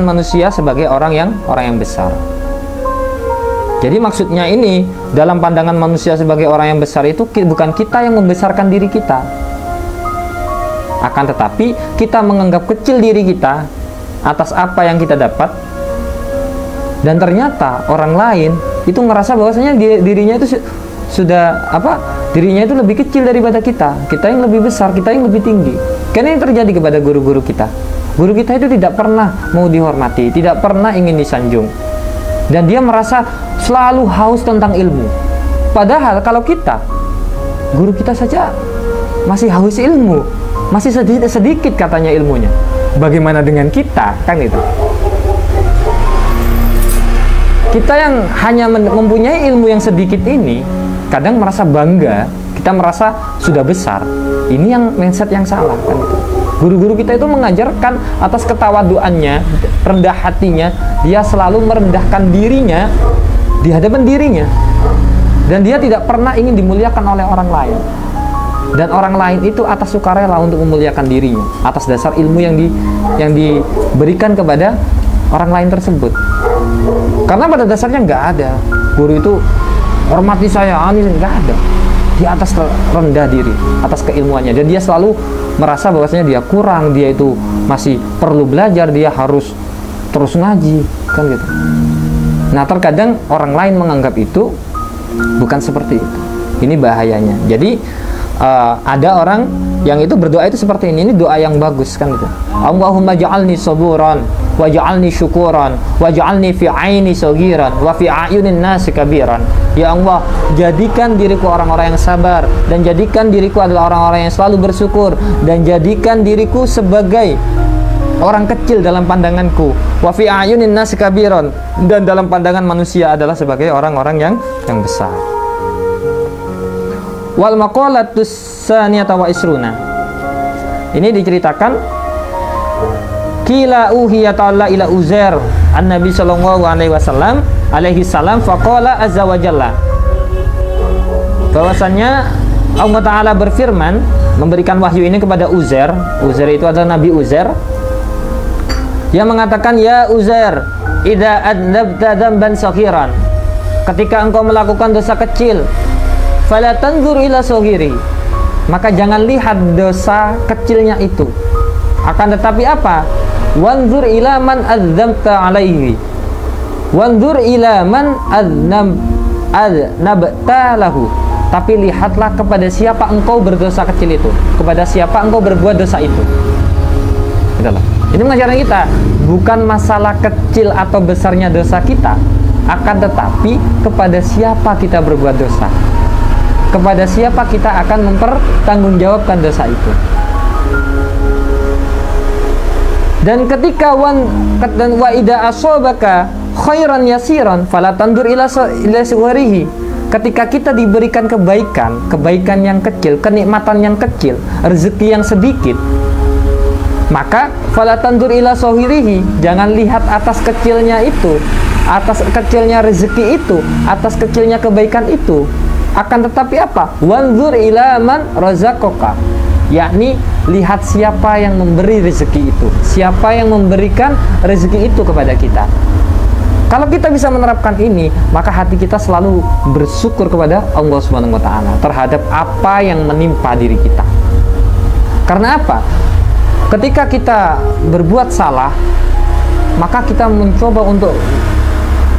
manusia sebagai orang yang besar. Jadi maksudnya ini, dalam pandangan manusia sebagai orang yang besar itu bukan kita yang membesarkan diri kita, akan tetapi kita menganggap kecil diri kita atas apa yang kita dapat, dan ternyata orang lain itu merasa bahwasanya dirinya itu dirinya itu lebih kecil daripada kita yang lebih besar, kita yang lebih tinggi. Karena ini terjadi kepada guru-guru kita. Guru kita itu tidak pernah mau dihormati, tidak pernah ingin disanjung, dan dia merasa selalu haus tentang ilmu. Padahal kalau kita, guru kita saja masih haus ilmu, masih sedikit katanya ilmunya. Bagaimana dengan kita, kan itu? Kita yang hanya mempunyai ilmu yang sedikit ini, kadang merasa bangga, kita merasa sudah besar. Ini yang mindset yang salah, kan itu. Guru-guru kita itu mengajarkan atas ketawaduannya, rendah hatinya, dia selalu merendahkan dirinya di hadapan dirinya, dan dia tidak pernah ingin dimuliakan oleh orang lain. Dan orang lain itu atas sukarela untuk memuliakan dirinya atas dasar ilmu yang diberikan kepada orang lain tersebut. Karena pada dasarnya nggak ada guru itu hormati saya, ini nggak ada. Dia atas rendah diri, atas keilmuannya, dan dia selalu merasa bahwasanya dia kurang, dia itu masih perlu belajar, dia harus terus ngaji, kan gitu. Nah, terkadang orang lain menganggap itu bukan seperti itu. Ini bahayanya. Jadi ada orang Yang itu berdoa itu seperti ini doa yang bagus kan gitu. Allahumma ja'alni saburan waj'alni syukuran waj'alni fi aini saghiran wa fi ayunin nasi kabiran. Ya Allah, jadikan diriku orang-orang yang sabar, dan jadikan diriku adalah orang-orang yang selalu bersyukur, dan jadikan diriku sebagai orang kecil dalam pandanganku, wa fi ayunin nasi kabiran, dan dalam pandangan manusia adalah sebagai orang-orang yang besar. Wal maqalatus saniyata wa isruna. Ini diceritakan kila uhiya ta'ala ila Uzair an-nabi sallallahu alaihi wasallam alaihi salam faqala azza wa jalla, bahwasannya Allah Ta'ala berfirman memberikan wahyu ini kepada Uzair. Uzair itu adalah Nabi Uzair. Dia mengatakan, ya Uzair, idza adnabta dzamban saghiran, ketika engkau melakukan dosa kecil, fala tanzur ila saghiri, maka jangan lihat dosa kecilnya itu, akan tetapi apa? Wanzur ila man adzamta alaihi, wanzur ila man adnabta lahu, tapi lihatlah kepada siapa engkau berdosa kecil itu, kepada siapa engkau berbuat dosa itu. Itulah. Ini mengajarkan kita bukan masalah kecil atau besarnya dosa kita, akan tetapi kepada siapa kita berbuat dosa, kepada siapa kita akan mempertanggungjawabkan dosa itu. Dan ketika wa ida asobaka khairan yasiran fala tandur ila suwarihi, ketika kita diberikan kebaikan yang kecil, kenikmatan yang kecil, rezeki yang sedikit, maka fala tandur ila suwarihi, jangan lihat atas kecilnya itu, atas kecilnya rezeki itu, atas kecilnya kebaikan itu, akan tetapi apa? Wanzur ila man razaqaka, yakni lihat siapa yang memberi rezeki itu, siapa yang memberikan rezeki itu kepada kita. Kalau kita bisa menerapkan ini, maka hati kita selalu bersyukur kepada Allah Subhanahu wa taala terhadap apa yang menimpa diri kita. Karena apa? Ketika kita berbuat salah, maka kita mencoba untuk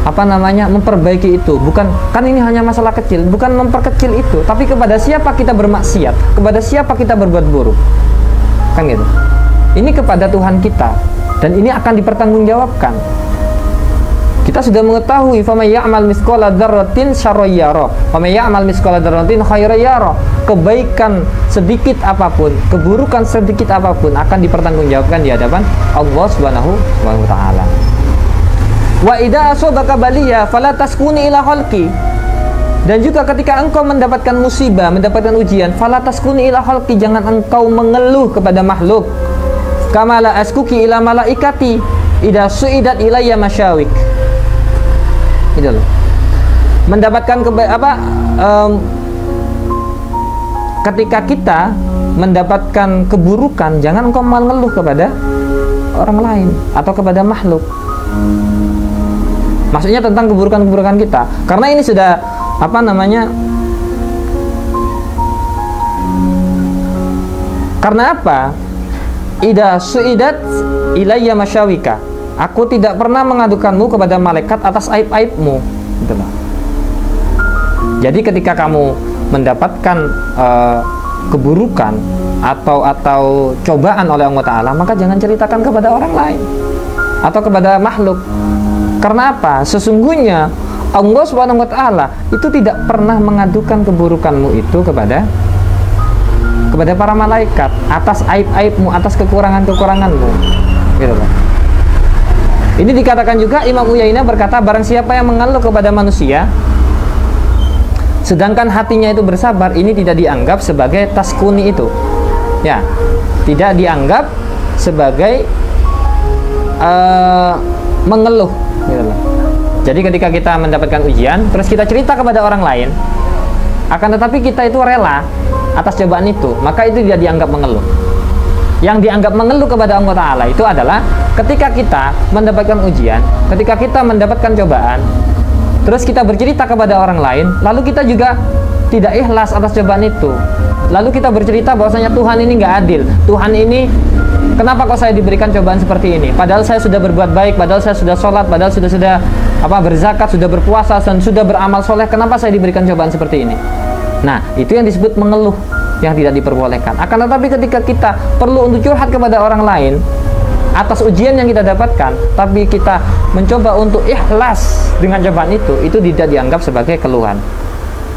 memperbaiki itu. Bukan, kan ini hanya masalah kecil, bukan memperkecil itu, tapi kepada siapa kita bermaksiat, kepada siapa kita berbuat buruk, kan gitu. Ini kepada Tuhan kita, dan ini akan dipertanggungjawabkan. Kita sudah mengetahui faman ya'mal mithqala dzarratin syarran yara wa may ya'mal mithqala dzarratin khairan yara. Kebaikan sedikit apapun, keburukan sedikit apapun akan dipertanggungjawabkan di hadapan Allah Subhanahu wa taala. Wa idza asabaka baliya fala taskuni ila khalqi, dan juga ketika engkau mendapatkan musibah, mendapatkan ujian, fala taskuni ila khalqi, jangan engkau mengeluh kepada makhluk. Kamala askuki ila malaikati idza suidat ilayya masyawik. Itu loh. Mendapatkan ketika kita mendapatkan keburukan, jangan engkau mengeluh kepada orang lain atau kepada makhluk. Maksudnya tentang keburukan-keburukan kita. Karena ini sudah karena apa? Idza suidat ilayya masyawika, aku tidak pernah mengadukanmu kepada malaikat atas aib-aibmu. Itulah. Jadi ketika kamu mendapatkan keburukan atau cobaan oleh Allah Ta'ala, maka jangan ceritakan kepada orang lain atau kepada makhluk. Karena apa? Sesungguhnya Allah Subhanahu wa taala itu tidak pernah mengadukan keburukanmu itu kepada para malaikat atas aib-aibmu, atas kekurangan-kekuranganmu. Gitu loh. Ini dikatakan juga, Imam Uyainah berkata, barang siapa yang mengeluh kepada manusia sedangkan hatinya itu bersabar, ini tidak dianggap sebagai taskuni itu. Ya, tidak dianggap sebagai mengeluh. Gitu loh. Jadi ketika kita mendapatkan ujian, terus kita cerita kepada orang lain, akan tetapi kita itu rela atas cobaan itu, maka itu tidak dianggap mengeluh. Yang dianggap mengeluh kepada Allah Ta'ala itu adalah ketika kita mendapatkan ujian, ketika kita mendapatkan cobaan, terus kita bercerita kepada orang lain, lalu kita juga tidak ikhlas atas cobaan itu, lalu kita bercerita bahwasanya Tuhan ini nggak adil, Tuhan ini kenapa kok saya diberikan cobaan seperti ini, padahal saya sudah berbuat baik, padahal saya sudah sholat, padahal sudah berzakat, sudah berpuasa, dan sudah beramal soleh, kenapa saya diberikan cobaan seperti ini? Nah, itu yang disebut mengeluh. yang tidak diperbolehkan. Akan tetapi ketika kita perlu untuk curhat kepada orang lain atas ujian yang kita dapatkan, tapi kita mencoba untuk ikhlas dengan cobaan itu tidak dianggap sebagai keluhan.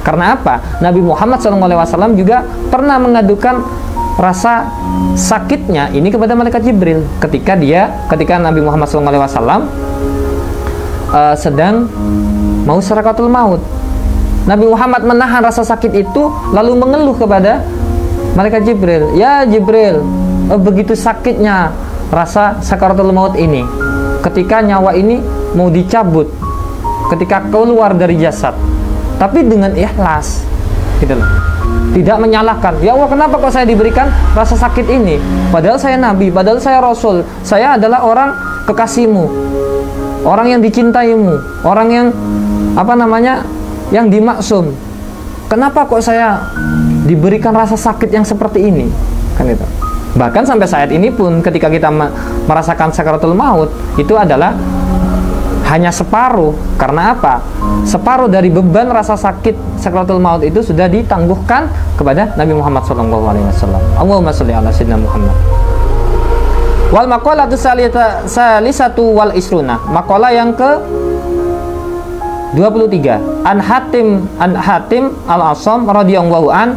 Karena apa? Nabi Muhammad SAW juga pernah mengadukan rasa sakitnya ini kepada malaikat Jibril ketika Nabi Muhammad SAW sedang mau sakaratul maut. Nabi Muhammad menahan rasa sakit itu lalu mengeluh kepada malaikat Jibril, "Ya Jibril, begitu sakitnya rasa sakaratul maut ini ketika nyawa ini mau dicabut, ketika keluar dari jasad." Tapi dengan ikhlas gitu loh. Tidak menyalahkan, "Ya Allah, kenapa kok saya diberikan rasa sakit ini? Padahal saya nabi, padahal saya rasul, saya adalah orang kekasihmu, orang yang dicintaimu, orang yang yang dimaksum. Kenapa kok saya diberikan rasa sakit yang seperti ini?" Kan itu. Bahkan sampai saat ini pun ketika kita merasakan sakaratul maut itu adalah hanya separuh. Karena apa? Separuh dari beban rasa sakit sakaratul maut itu sudah ditangguhkan kepada Nabi Muhammad SAW. Allahumma sholli ala sayyidina Muhammad. Wal maqalatu salisatu wal isruna. Maqalah yang ke 23. An Hatim Al-Asam radhiyallahu an,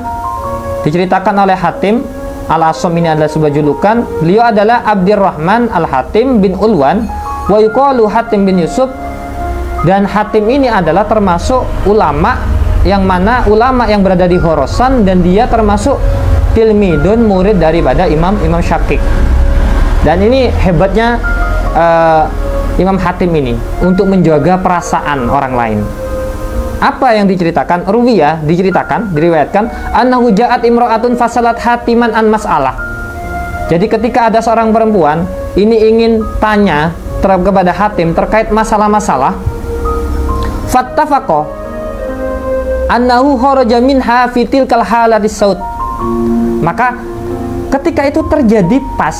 diceritakan oleh Hatim Al-Asam ini adalah sebuah julukan. Beliau adalah Abdurrahman Al-Hatim bin Ulwan wa yuqalu Hatim bin Yusuf, dan Hatim ini adalah termasuk ulama yang berada di Khorasan, dan dia termasuk tilmidun, murid daripada Imam Syakik. Dan ini hebatnya Imam Hatim ini untuk menjaga perasaan orang lain. Apa yang diceritakan? Diriwayatkan annahu ja'at imra'atun fasalat Hatiman an mas'alah. Jadi ketika ada seorang perempuan ini ingin tanya kepada Hatim terkait masalah-masalah, fattafaqo annahu kharaja minha fi tilkal halatis saut. Maka ketika itu terjadi pas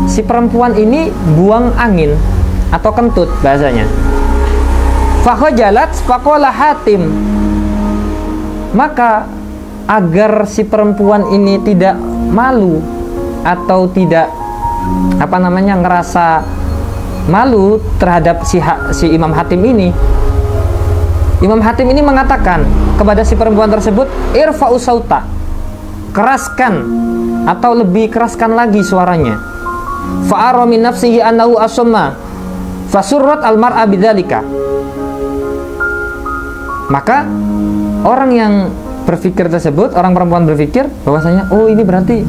si perempuan ini buang angin atau kentut bahasanya. Fakhajalat faqala Hatim. Maka agar si perempuan ini tidak malu atau tidak ngerasa malu terhadap si Imam Hatim ini, Imam Hatim ini mengatakan kepada si perempuan tersebut, irfa'u sauta, keraskan atau lebih keraskan lagi suaranya. Fa'ara min nafsihi annahu asamma fasurrat al-mar'a bidzalika. Maka orang yang berpikir tersebut, orang perempuan berpikir bahwasanya oh ini berarti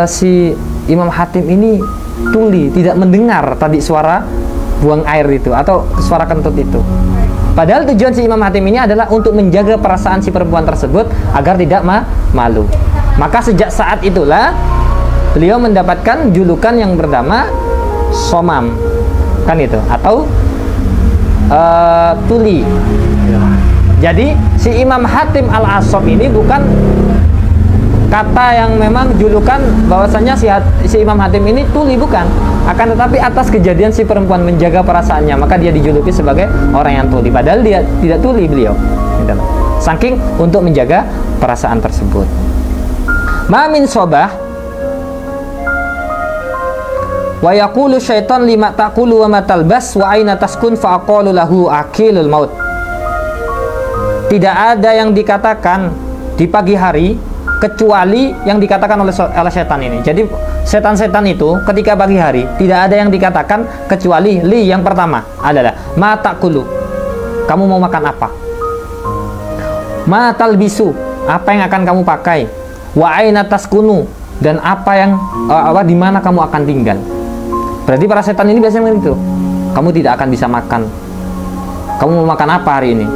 si Imam Hatim ini tuli, tidak mendengar tadi suara buang air itu atau suara kentut itu. Padahal tujuan si Imam Hatim ini adalah untuk menjaga perasaan si perempuan tersebut agar tidak malu. Maka sejak saat itulah beliau mendapatkan julukan yang bernama somam, kan itu, atau tuli. Jadi si Imam Hatim Al-Asam ini bukan kata yang memang julukan bahwasanya si Imam Hatim ini tuli, bukan. Akan tetapi atas kejadian si perempuan menjaga perasaannya, maka dia dijuluki sebagai orang yang tuli. Padahal dia tidak tuli beliau, saking untuk menjaga perasaan tersebut. Ma min sobah wa yaqulu syaitan lima taqulu wa ma talbas wa aina taskun fa aqalu lahu akilul maut. Tidak ada yang dikatakan di pagi hari kecuali yang dikatakan oleh setan ini. Jadi setan-setan itu ketika pagi hari tidak ada yang dikatakan kecuali yang pertama adalah ma taqulu, kamu mau makan apa? Ma talbisu, apa yang akan kamu pakai? Wa aina taskunu, dan apa yang di mana kamu akan tinggal. Berarti para setan ini biasanya begitu. Kamu tidak akan bisa makan. Kamu mau makan apa hari ini?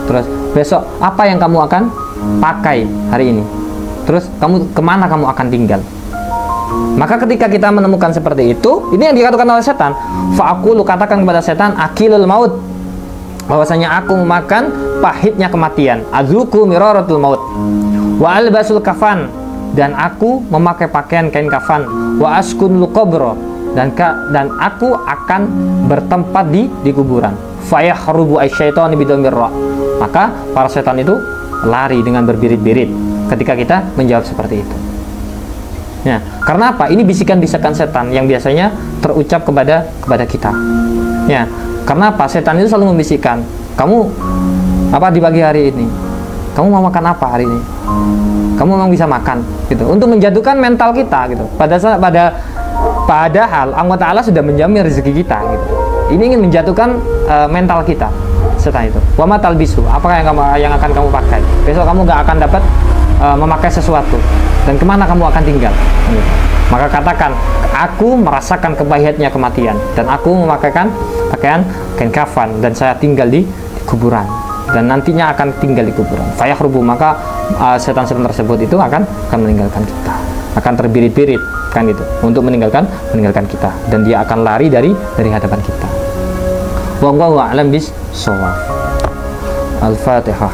Terus besok apa yang kamu akan pakai hari ini? Terus kemana kamu akan tinggal? Maka ketika kita menemukan seperti itu, ini yang dikatakan oleh setan. Fa'akulu, katakan kepada setan, akilul maut, bahwasanya aku memakan pahitnya kematian. Azuku miraratul maut. Wa albasul kafan, dan aku memakai pakaian kain kafan. Wa askun luqabro, dan aku akan bertempat di kuburan. Fayahrubu asyaitani bidomir ra. Maka para setan itu lari dengan berbirit-birit. ketika kita menjawab seperti itu. Ya, karena apa? Ini bisikan-bisikan setan yang biasanya terucap kepada kita. Ya, karena apa? Setan itu selalu membisikkan, kamu apa di pagi hari ini? Kamu mau makan apa hari ini? Kamu memang bisa makan, gitu. Untuk menjatuhkan mental kita, gitu. Padahal Allah Ta'ala sudah menjamin rezeki kita, gitu. Ini ingin menjatuhkan mental kita. Setan itu. Wa matal bisu. Apakah yang akan kamu pakai? Besok kamu nggak akan dapat memakai sesuatu, dan kemana kamu akan tinggal? Maka katakan, aku merasakan kepahitannya kematian, dan aku memakaikan pakaian kain kafan, dan saya tinggal di kuburan, dan nantinya akan tinggal di kuburan. Fayahrubu, maka setan-setan tersebut itu akan meninggalkan kita, akan terbirit-birit, kan itu, untuk meninggalkan kita, dan dia akan lari dari hadapan kita. Wallahu a'lam bis shawab. Al-Fatihah.